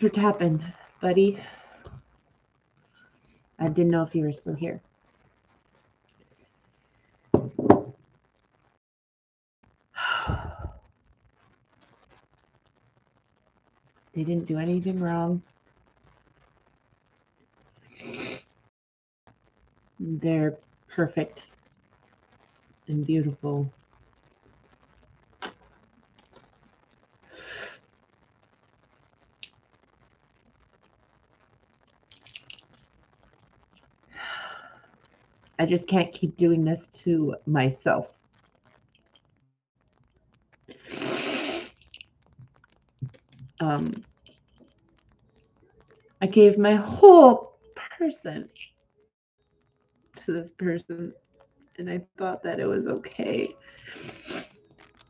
for tapping, buddy. I didn't know if you were still here. They didn't do anything wrong. They're perfect and beautiful. I just can't keep doing this to myself. Um, I gave my whole person to this person, and I thought that it was okay.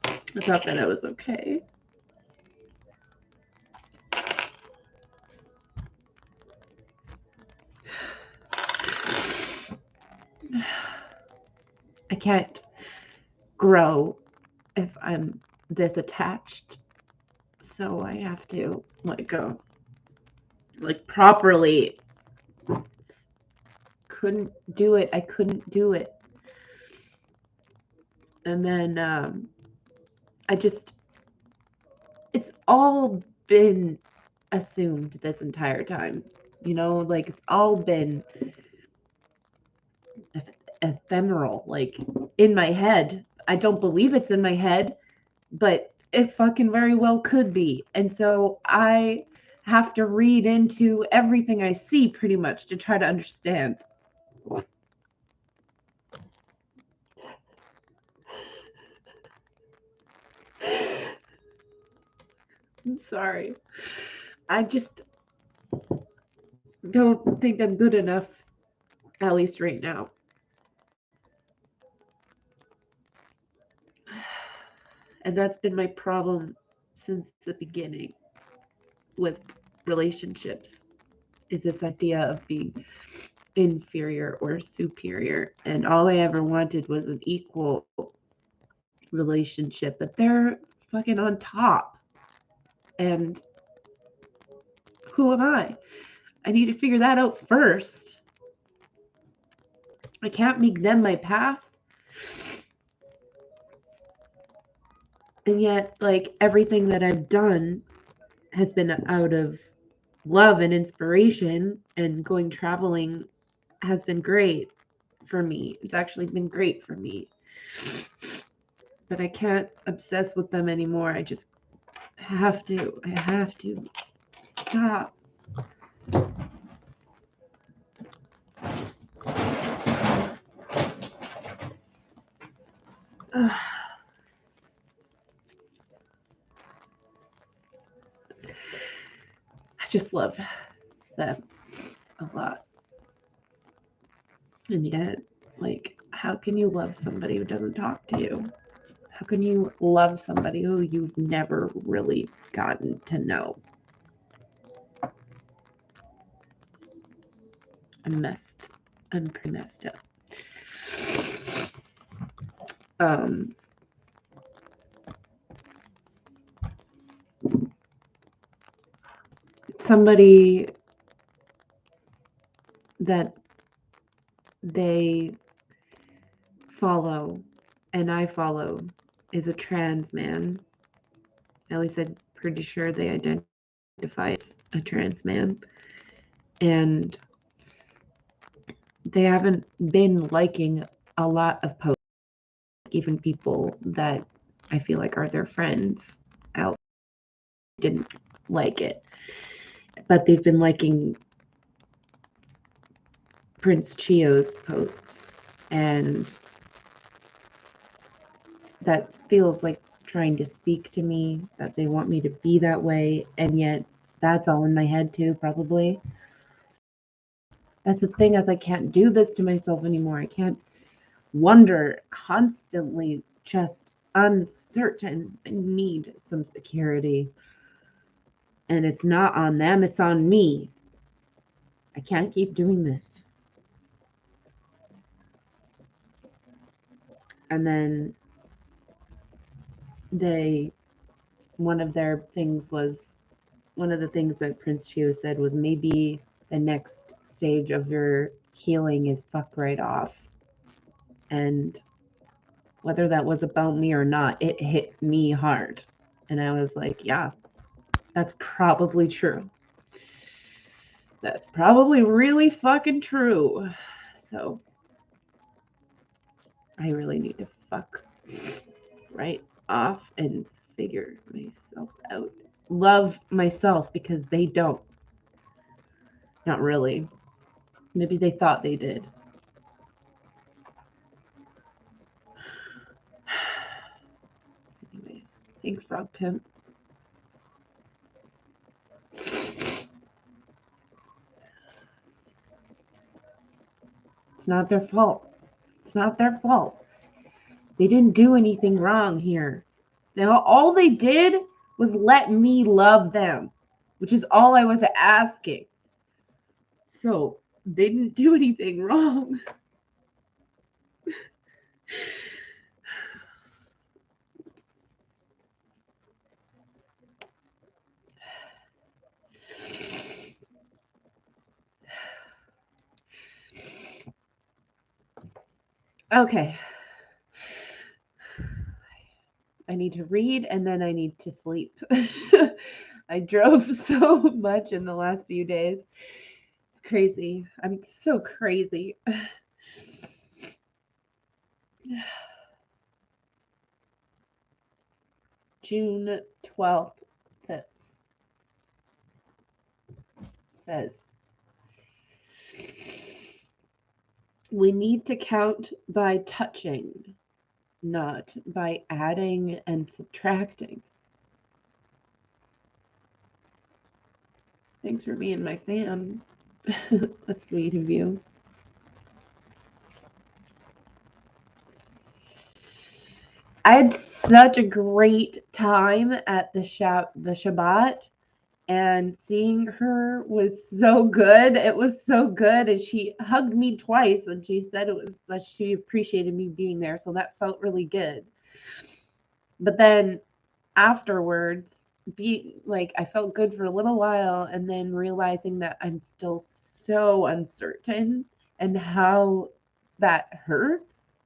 I thought that it was okay. I can't grow if I'm this attached. So I have to like properly. Couldn't do it. I couldn't do it. And then I just, it's all been assumed this entire time. You know, like it's all been ephemeral, like in my head. I don't believe it's in my head, but it fucking very well could be. And so I have to read into everything I see pretty much to try to understand. I'm sorry. I just don't think I'm good enough, at least right now. And that's been my problem since the beginning with relationships, is this idea of being inferior or superior. And all I ever wanted was an equal relationship, but they're fucking on top. And who am I? I need to figure that out first. I can't make them my path. And yet, like, everything that I've done has been out of love and inspiration, and going traveling has been great for me. It's actually been great for me. But I can't obsess with them anymore. I just have to. I have to stop. Ugh. I just love them a lot. And yet, like, how can you love somebody who doesn't talk to you? How can you love somebody who you've never really gotten to know? I'm pretty messed up. Um, Somebody that they follow and I follow is a trans man. At least I'm pretty sure they identify as a trans man. And they haven't been liking a lot of posts, even people that I feel like are their friends out didn't like it. But they've been liking Prince Chio's posts, and that feels like trying to speak to me, that they want me to be that way, and yet that's all in my head too, probably. That's the thing, is I can't do this to myself anymore. I can't wonder constantly, just uncertain. I need some security. And it's not on them, it's on me. I can't keep doing this. And then one of their things was one of the things that Prince Chio said was maybe the next stage of your healing is fuck right off. And whether that was about me or not, it hit me hard. And I was like, yeah, that's probably true. That's probably really fucking true. So I really need to fuck right off and figure myself out. Love myself because they don't. Not really. Maybe they thought they did. Anyways, thanks, Frog Pimp. It's not their fault. It's not their fault. They didn't do anything wrong here. Now, all they did was let me love them, which is all I was asking. So they didn't do anything wrong. Okay. I need to read and then I need to sleep. I drove so much in the last few days. It's crazy. I'm so crazy. June 12th says, we need to count by touching, not by adding and subtracting. Thanks for being my fan. That's sweet of you. I had such a great time at the Shabbat, and seeing her was so good. It was so good, and she hugged me twice, and she said it was that she appreciated me being there, so that felt really good. But then afterwards, I felt good for a little while, and then realizing that I'm still so uncertain and how that hurts.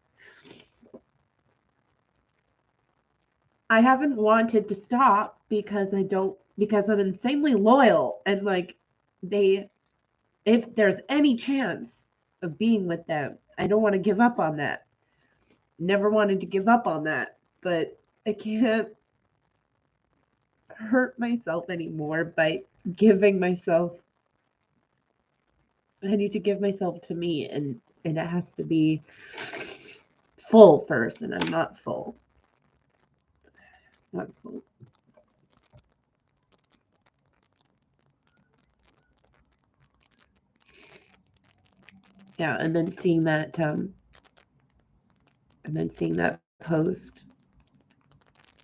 I haven't wanted to stop because I'm insanely loyal, and like if there's any chance of being with them, I don't want to give up on that. Never wanted to give up on that, but I can't hurt myself anymore by giving myself. I need to give myself to me, and it has to be full first, and I'm not full. Not full. Yeah, and then seeing that post,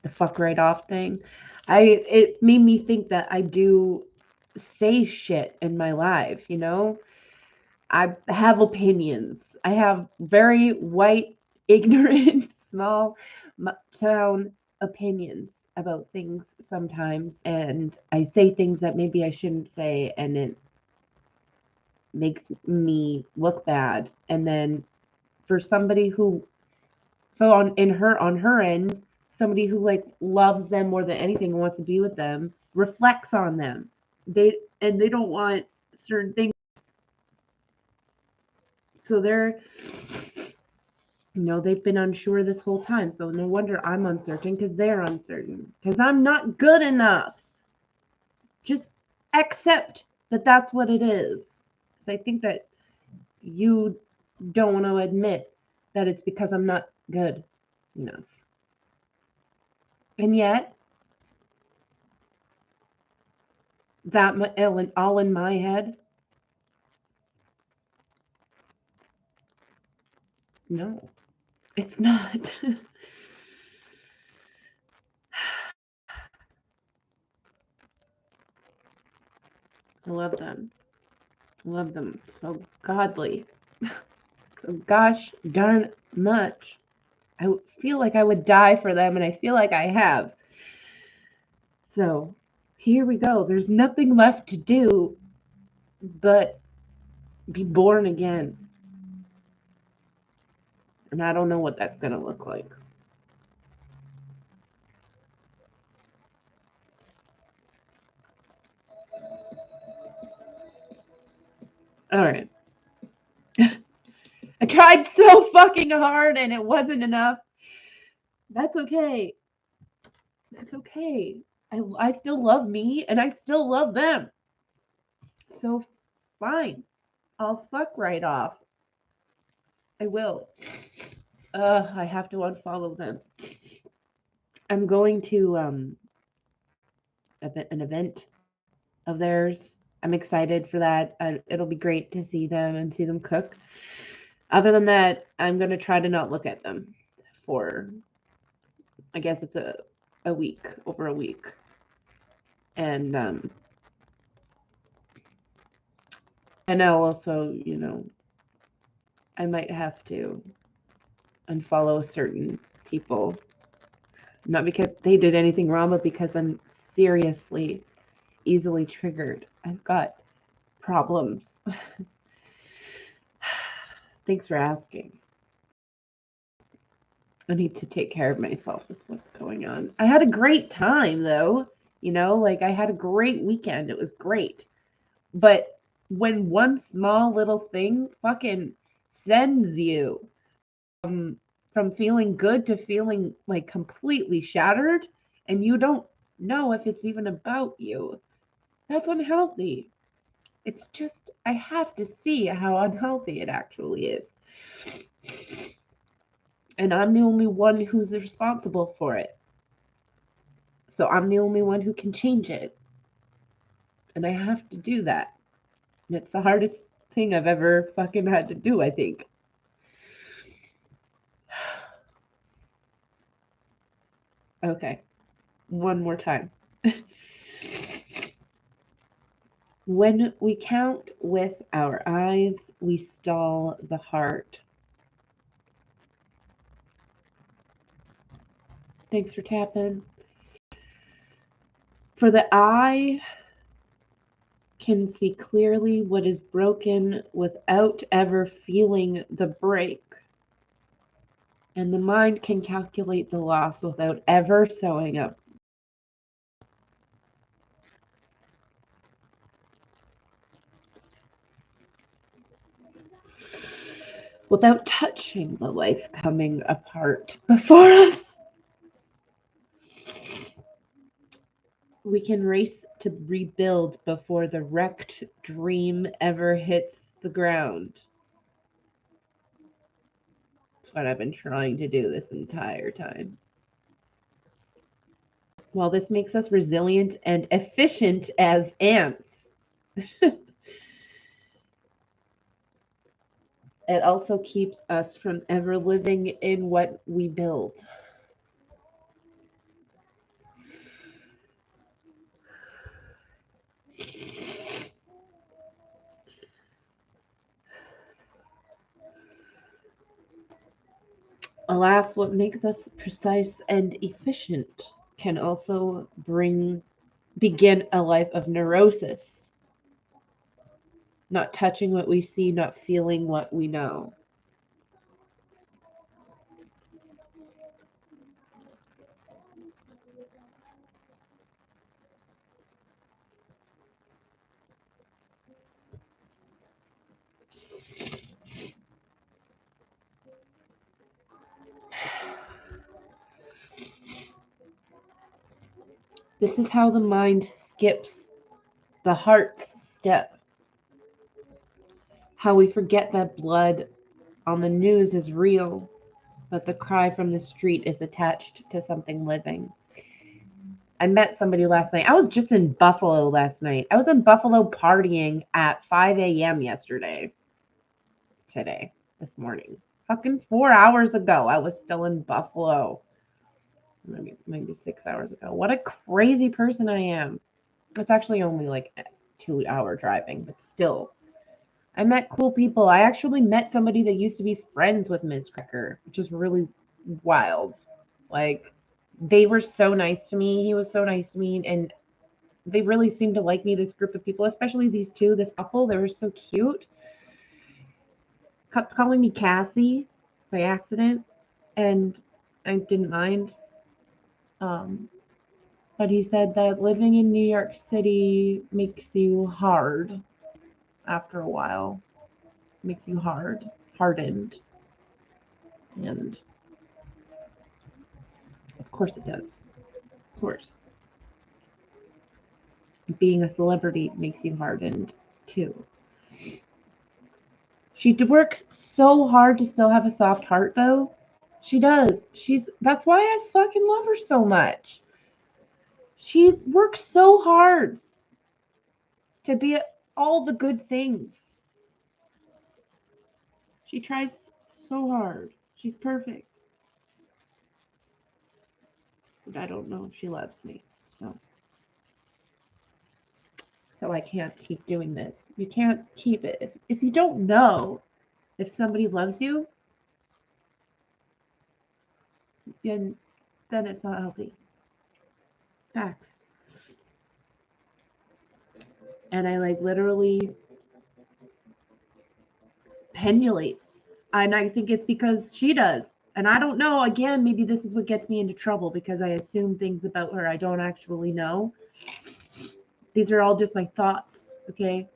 the fuck right off thing, it made me think that I do say shit in my life, you know? I have opinions. I have very white, ignorant, small town opinions about things sometimes, and I say things that maybe I shouldn't say, and it makes me look bad. And then for somebody who, so on her end, somebody who like loves them more than anything, wants to be with them, reflects on them. They don't want certain things. So they're, they've been unsure this whole time. So no wonder I'm uncertain, because they're uncertain, because I'm not good enough. Just accept that that's what it is. Because I think that you don't want to admit that it's because I'm not good enough. And yet, that all in my head? No, it's not. I love them. I love them so godly. So gosh darn much. I feel like I would die for them, and I feel like I have. So here we go. There's nothing left to do but be born again. And I don't know what that's going to look like. All right. I tried so fucking hard and it wasn't enough. That's okay. That's okay. I still love me and I still love them. So fine. I'll fuck right off. I will. I have to unfollow them. I'm going to an event of theirs. I'm excited for that. It'll be great to see them and see them cook. Other than that, I'm going to try to not look at them for, I guess it's a week, over a week. And I'll also, I might have to unfollow certain people. Not because they did anything wrong, but because I'm seriously easily triggered. I've got problems. Thanks for asking. I need to take care of myself is what's going on. I had a great time though, I had a great weekend. It was great. But when one small little thing fucking sends you from feeling good to feeling like completely shattered and you don't know if it's even about you, that's unhealthy. It's just, I have to see how unhealthy it actually is. And I'm the only one who's responsible for it. So I'm the only one who can change it. And I have to do that. And it's the hardest thing I've ever fucking had to do, I think. Okay. One more time. When we count with our eyes, we stall the heart. Thanks for tapping. For the eye can see clearly what is broken without ever feeling the break. And the mind can calculate the loss without ever sewing up. Without touching the life coming apart before us. We can race to rebuild before the wrecked dream ever hits the ground. That's what I've been trying to do this entire time. While this makes us resilient and efficient as ants, it also keeps us from ever living in what we build. Alas, what makes us precise and efficient can also begin a life of neurosis. Not touching what we see, not feeling what we know. This is how the mind skips the heart's step. How we forget that blood on the news is real, that the cry from the street is attached to something living. I met somebody last night. I was just in Buffalo last night. I was in Buffalo partying at 5 a.m. This morning. Fucking 4 hours ago, I was still in Buffalo. Maybe 6 hours ago. What a crazy person I am. It's actually only like a 2-hour driving, but still. I met cool people. I actually met somebody that used to be friends with Ms. Cracker, which is really wild. Like, they were so nice to me. He was so nice to me. And they really seem to like me, this group of people, especially these two, this couple. They were so cute. Kept calling me Cassie by accident, and I didn't mind. Um, but he said that living in New York City makes you hard after a while. Makes you hardened. And of course it does. Of course. Being a celebrity makes you hardened too. She works so hard to still have a soft heart though. She does. That's why I fucking love her so much. She works so hard to be all the good things. She tries so hard. She's perfect. But I don't know if she loves me. So I can't keep doing this. You can't keep it. If you don't know if somebody loves you, then it's not healthy. Facts. And I like literally pendulate. And I think it's because she does. And I don't know. Again, maybe this is what gets me into trouble because I assume things about her I don't actually know. These are all just my thoughts, okay?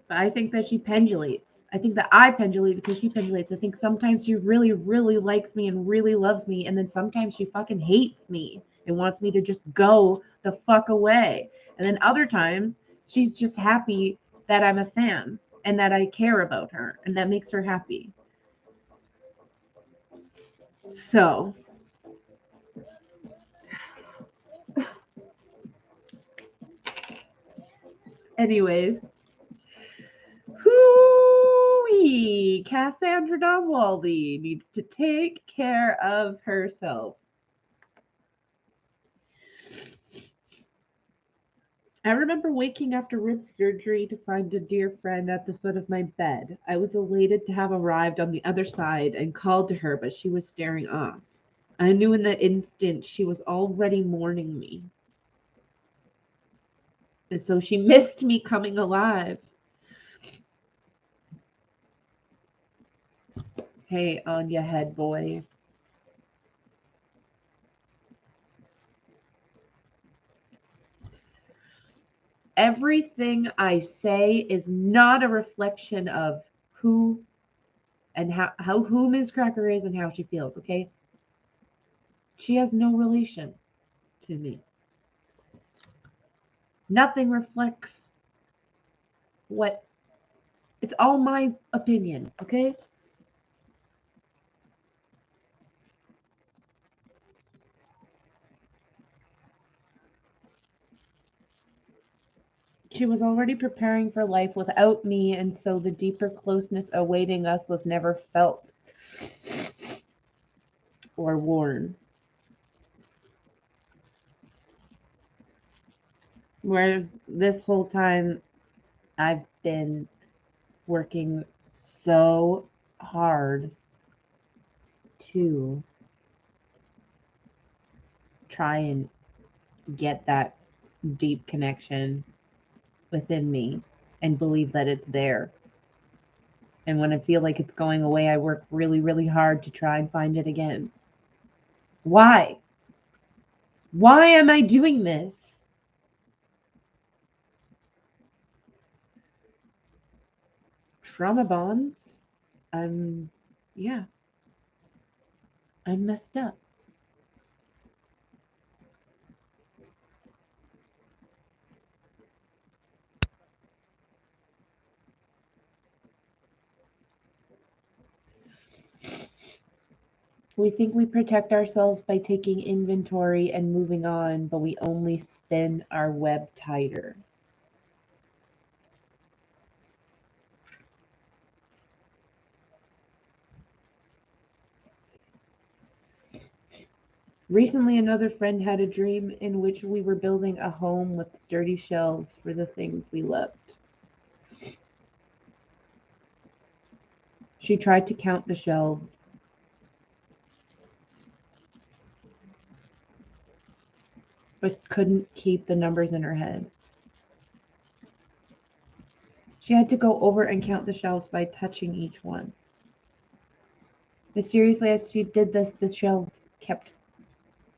But I think that she pendulates. I think that I pendulate because she pendulates. I think sometimes she really, really likes me and really loves me. And then sometimes she fucking hates me and wants me to just go the fuck away. And then other times she's just happy that I'm a fan and that I care about her. And that makes her happy. So, anyways, hoo-wee, Cassandra Donwaldy needs to take care of herself. I remember waking after rib surgery to find a dear friend at the foot of my bed. I was elated to have arrived on the other side and called to her, but she was staring off. I knew in that instant she was already mourning me. And so she missed me coming alive. Hey, Anya head boy. Everything I say is not a reflection of who and how who Ms. Cracker is and how she feels, okay? She has no relation to me. Nothing reflects what it's all my opinion, okay? She was already preparing for life without me, and so the deeper closeness awaiting us was never felt or worn. Whereas this whole time, I've been working so hard to try and get that deep connection within me and believe that it's there. And when I feel like it's going away, I work really, really hard to try and find it again. Why? Why am I doing this? Trauma bonds? Yeah, I'm messed up. We think we protect ourselves by taking inventory and moving on, but we only spin our web tighter. Recently, another friend had a dream in which we were building a home with sturdy shelves for the things we loved. She tried to count the shelves. but couldn't keep the numbers in her head. She had to go over and count the shelves by touching each one. Mysteriously, as she did this, the shelves kept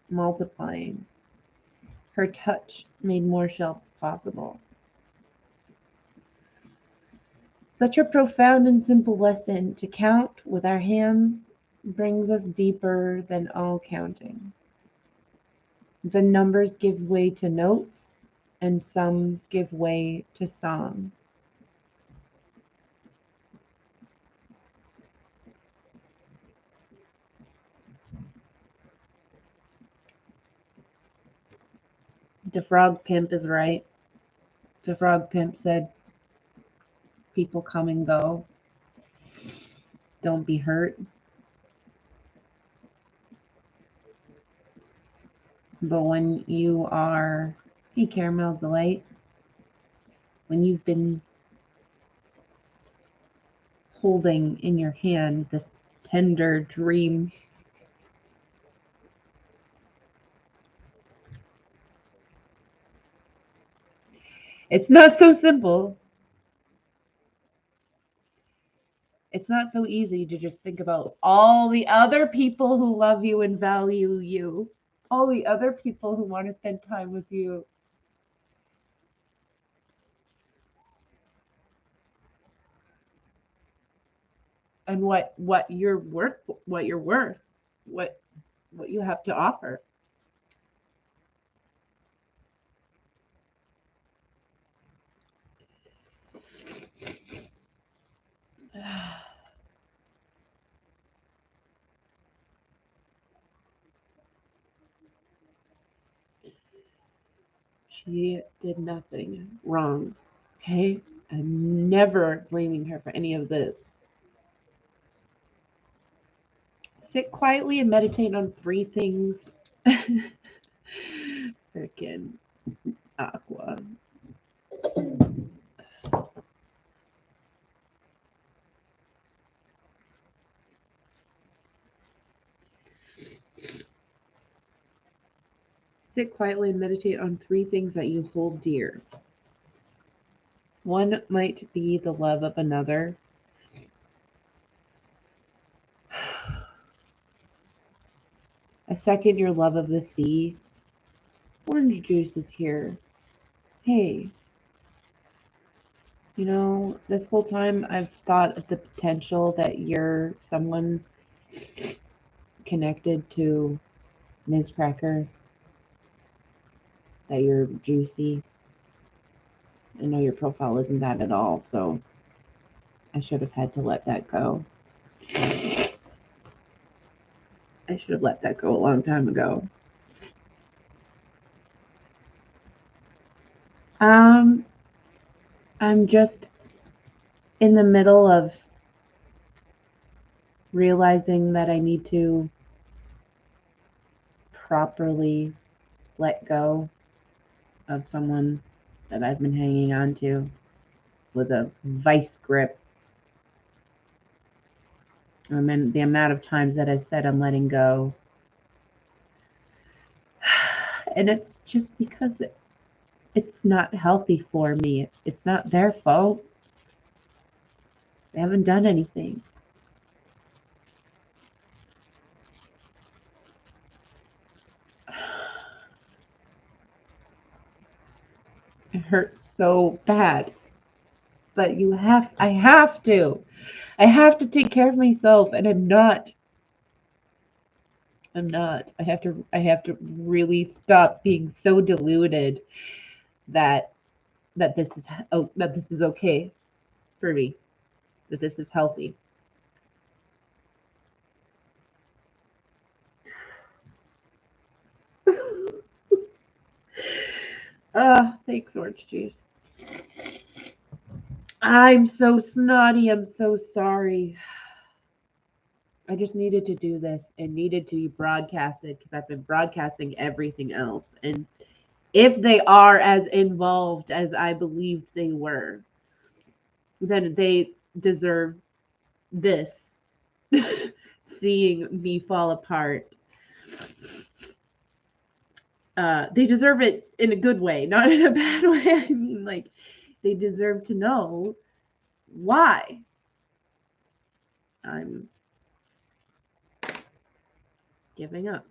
multiplying. Her touch made more shelves possible. Such a profound and simple lesson to count with our hands brings us deeper than all counting. The numbers give way to notes, and sums give way to song. The frog pimp is right. The frog pimp said, people come and go. Don't be hurt. But when you are, hey, Caramel Delight, when you've been holding in your hand this tender dream, it's not so simple. It's not so easy to just think about all the other people who love you and value you, all the other people who want to spend time with you. And what you're worth, what you're worth, what what you have to offer. She did nothing wrong. Okay? I'm never blaming her for any of this. Sit quietly and meditate on three things. Freaking Aqua. Sit quietly and meditate on three things that you hold dear. One might be the love of another. A second, your love of the sea. Orange juice is here. Hey, this whole time I've thought of the potential that you're someone connected to Ms. Cracker, that you're juicy. I know your profile isn't that at all, so I should have had to let that go. I should have let that go a long time ago. I'm just in the middle of realizing that I need to properly let go of someone that I've been hanging on to with a vice grip. And the amount of times that I've said I'm letting go. And it's just because it's not healthy for me. It's not their fault. They haven't done anything. It hurts so bad. But I have to. I have to take care of myself, and I'm not. I have to really stop being so deluded that that this is okay for me, that this is healthy. Thanks, orange juice. I'm so snotty. I'm so sorry. I just needed to do this and needed to be broadcasted because I've been broadcasting everything else. And if they are as involved as I believed they were, then they deserve this. Seeing me fall apart. They deserve it in a good way, not in a bad way. I mean, like, they deserve to know why I'm giving up.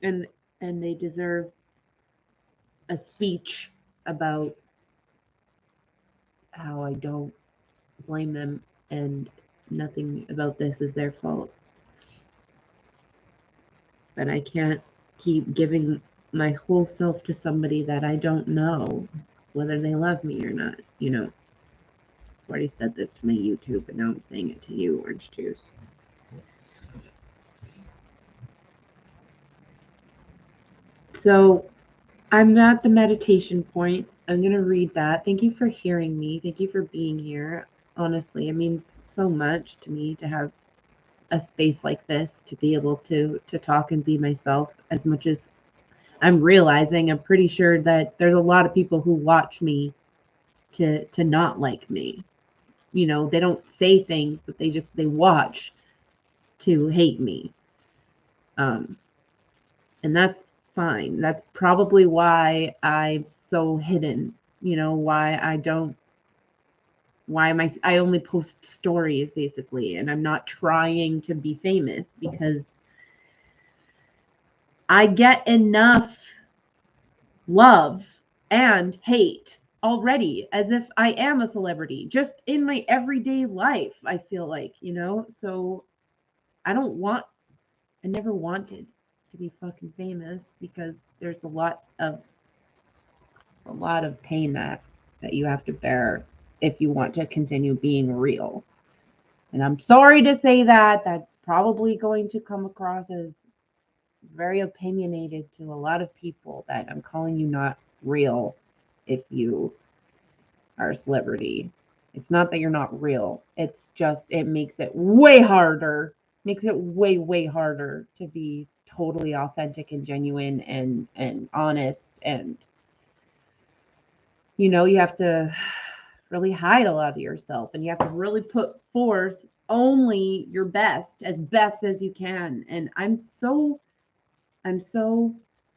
And they deserve a speech about how I don't blame them and nothing about this is their fault. But I can't keep giving my whole self to somebody that I don't know whether they love me or not. You know, I've already said this to my YouTube, but now I'm saying it to you, Orange Juice. So I'm at the meditation point. I'm going to read that. Thank you for hearing me. Thank you for being here. Honestly, it means so much to me to have a space like this, to be able to talk and be myself. As much as I'm realizing, I'm pretty sure that there's a lot of people who watch me to not like me. You know, they don't say things, but they watch to hate me. And that's fine. That's probably why I'm so hidden. You know, why I only post stories basically, and I'm not trying to be famous, because I get enough love and hate already, as if I am a celebrity just in my everyday life. I feel like, you know, so I never wanted to be fucking famous, because there's a lot of pain that you have to bear if you want to continue being real. And I'm sorry to say that that's probably going to come across as very opinionated to a lot of people, that I'm calling you not real if you are a celebrity. It's not that you're not real. It's just, it makes it way harder. Makes it way harder to be totally authentic and genuine and honest. And you know, you have to really hide a lot of yourself, and you have to really put forth only your best as you can. And I'm so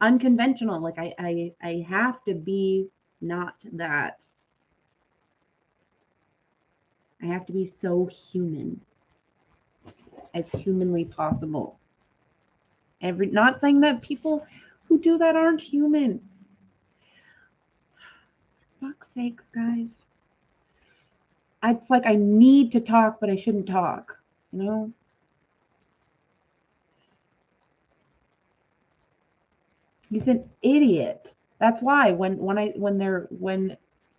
unconventional. Like, I have to be not that. I have to be so human as humanly possible. Not saying that people who do that aren't human. Fuck's sakes, guys. It's like I need to talk, but I shouldn't talk, you know? He's an idiot. That's why when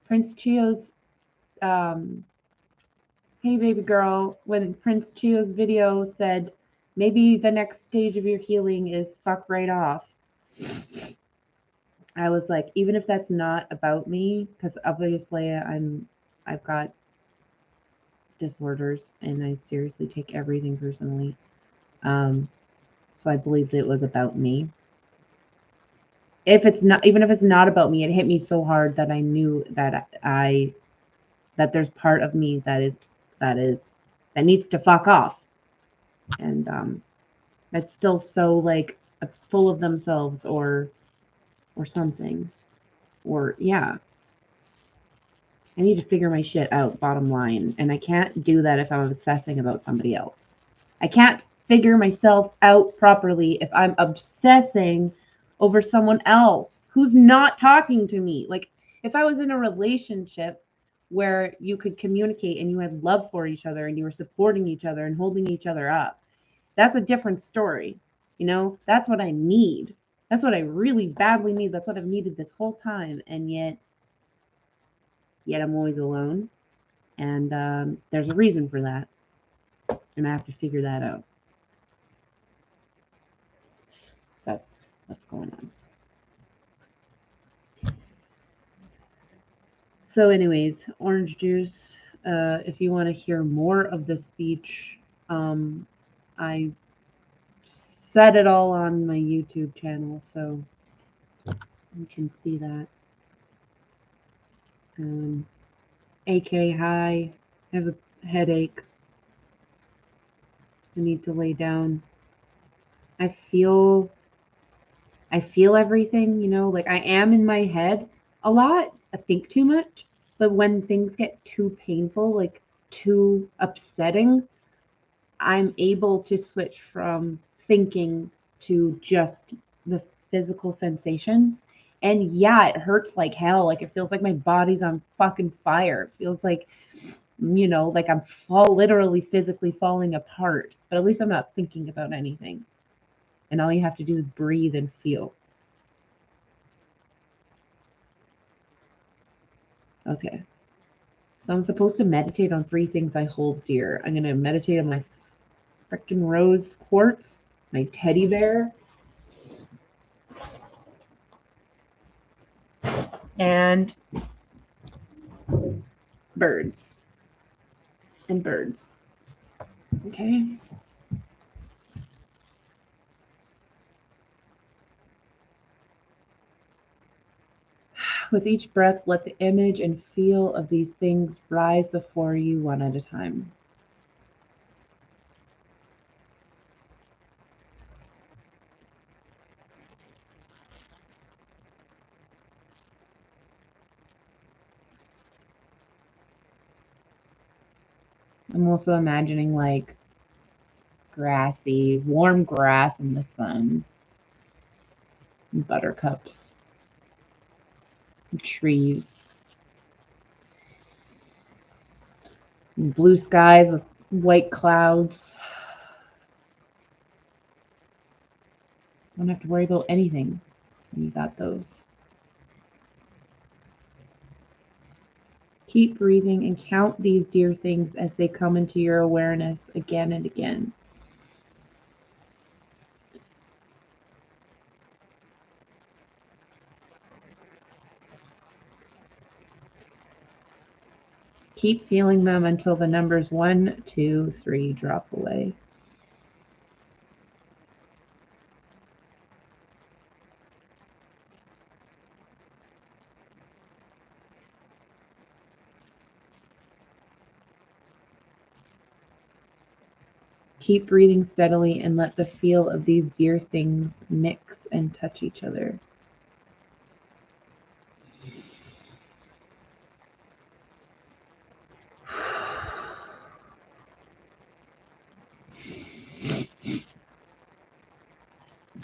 Prince Chio's hey baby girl, when Prince Chio's video said maybe the next stage of your healing is fuck right off, I was like, even if that's not about me, because obviously I've got disorders and I seriously take everything personally. So I believed it was about me. Even if it's not about me, it hit me so hard that I knew that there's part of me that needs to fuck off. And that's still so like full of themselves or something. Or yeah. I need to figure my shit out, bottom line. And I can't do that if I'm obsessing about somebody else. I can't figure myself out properly if I'm obsessing over someone else who's not talking to me. Like, if I was in a relationship where you could communicate and you had love for each other and you were supporting each other and holding each other up, that's a different story. You know, that's what I need. That's what I really badly need. That's what I've needed this whole time. And yet I'm always alone. And there's a reason for that. And I have to figure that out. That's what's going on. So anyways, Orange Juice, if you want to hear more of the speech, I said it all on my YouTube channel, so you can see that. AK, hi. I have a headache. I need to lay down. I feel everything, like I am in my head a lot. I think too much. But when things get too painful, like too upsetting, I'm able to switch from thinking to just the physical sensations. And yeah, it hurts like hell. Like it feels like my body's on fucking fire. It feels like, like I'm literally physically falling apart. But at least I'm not thinking about anything. And all you have to do is breathe and feel. Okay. So I'm supposed to meditate on 3 things I hold dear. I'm going to meditate on my freaking rose quartz, my teddy bear, and birds. And birds. Okay. With each breath, let the image and feel of these things rise before you one at a time. I'm also imagining like grassy, warm grass in the sun, and buttercups, and trees, and blue skies with white clouds. Don't have to worry about anything when you got those. Keep breathing and count these dear things as they come into your awareness again and again. Keep feeling them until the numbers 1, 2, 3 drop away. Keep breathing steadily and let the feel of these dear things mix and touch each other.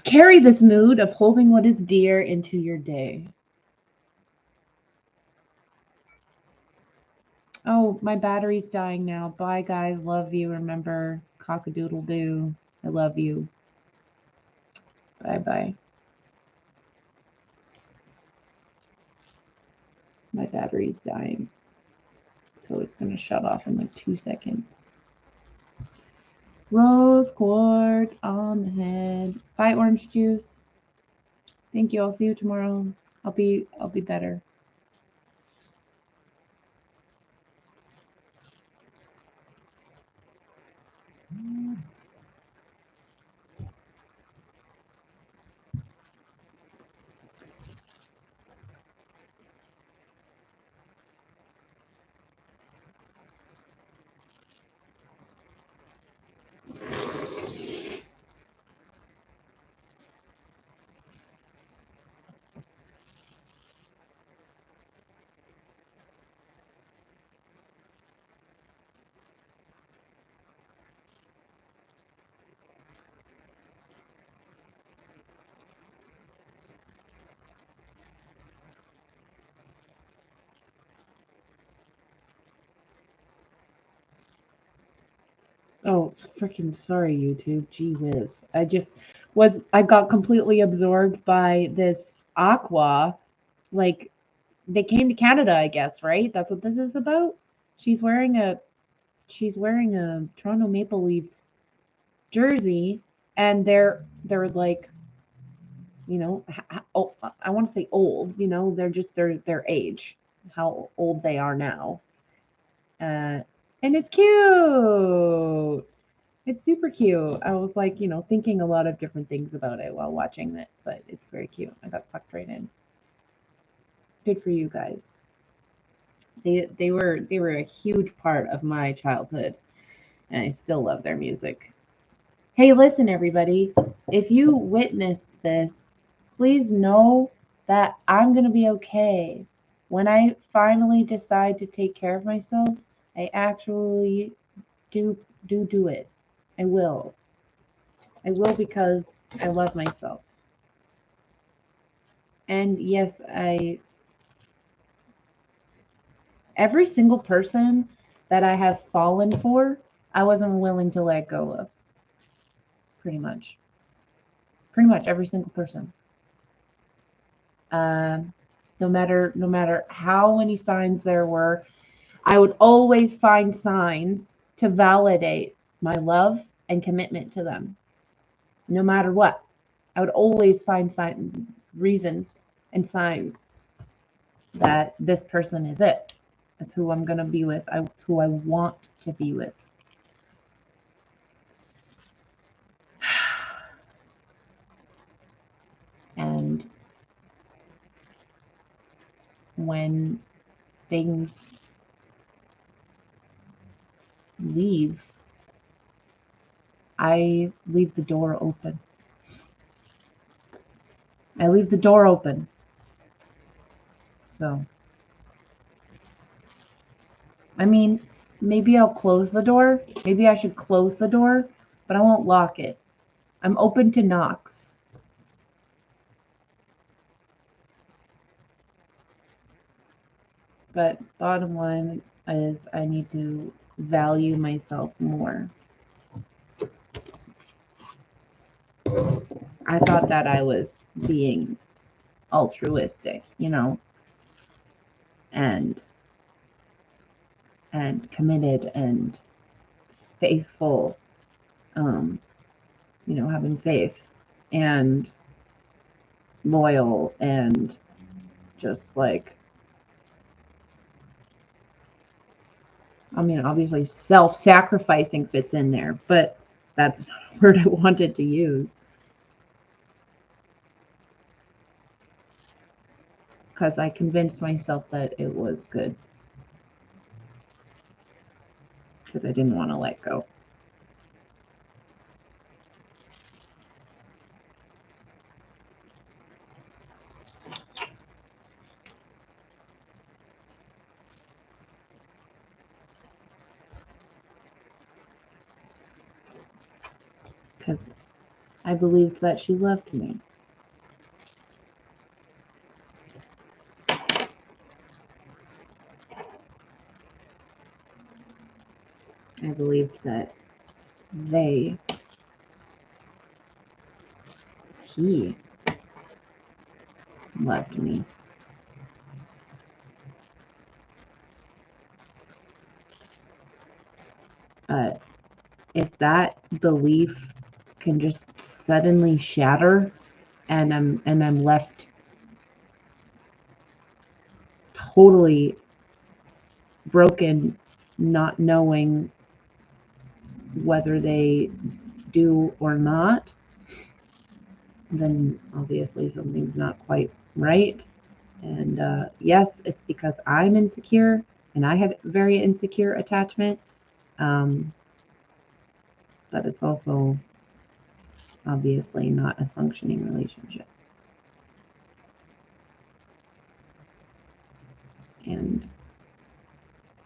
Carry this mood of holding what is dear into your day. Oh, my battery's dying now. Bye, guys. Love you. Remember, cock-a-doodle-doo. I love you. Bye-bye. My battery's dying. So it's going to shut off in like 2 seconds. Rose quartz on the head. Bye, orange juice. Thank you. I'll see you tomorrow. I'll be better. Oh, freaking sorry, YouTube. Gee whiz. I got completely absorbed by this Aqua. Like, they came to Canada, I guess, right? That's what this is about. She's wearing a Toronto Maple Leafs jersey, and they're like, I want to say old. They're just their age, how old they are now, and it's cute. It's super cute. I was like, thinking a lot of different things about it while watching it, but it's very cute. I got sucked right in. Good for you guys. They were a huge part of my childhood, and I still love their music. Hey, listen, everybody. If you witnessed this, please know that I'm going to be okay. When I finally decide to take care of myself, I actually do it. I will. I will because I love myself. And yes, every single person that I have fallen for, I wasn't willing to let go of. Pretty much. Pretty much every single person. Um, no matter how many signs there were, I would always find signs to validate my love and commitment to them. No matter what, I would always find reasons and signs that this person is it. That's who I'm gonna be with. It's who I want to be with. And when things leave, I leave the door open. I leave the door open. So, I mean, maybe I'll close the door. Maybe I should close the door, but I won't lock it. I'm open to knocks. But bottom line is I need to value myself more. I thought that I was being altruistic, and committed and faithful, having faith and loyal and just like, I mean, obviously self-sacrificing fits in there, but that's not a word I wanted to use. Because I convinced myself that it was good. Because I didn't want to let go. Because I believed that she loved me. I believed that he loved me. If that belief can just suddenly shatter and I'm left totally broken, not knowing whether they do or not, then obviously something's not quite right. And yes, it's because I'm insecure and I have very insecure attachment. Um, but it's also obviously not a functioning relationship. And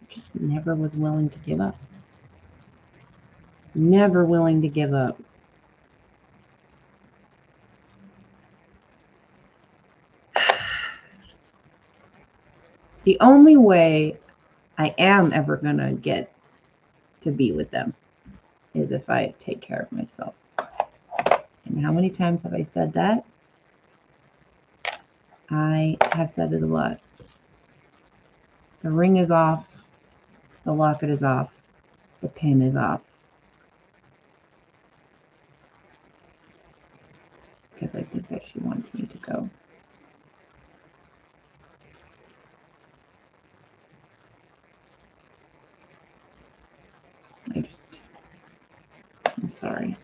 just never was willing to give up. Never willing to give up. The only way I am ever going to get to be with them is if I take care of myself. And how many times have I said that? I have said it a lot. The ring is off. The locket is off. The pin is off. Because I think that she wants me to go. I'm sorry.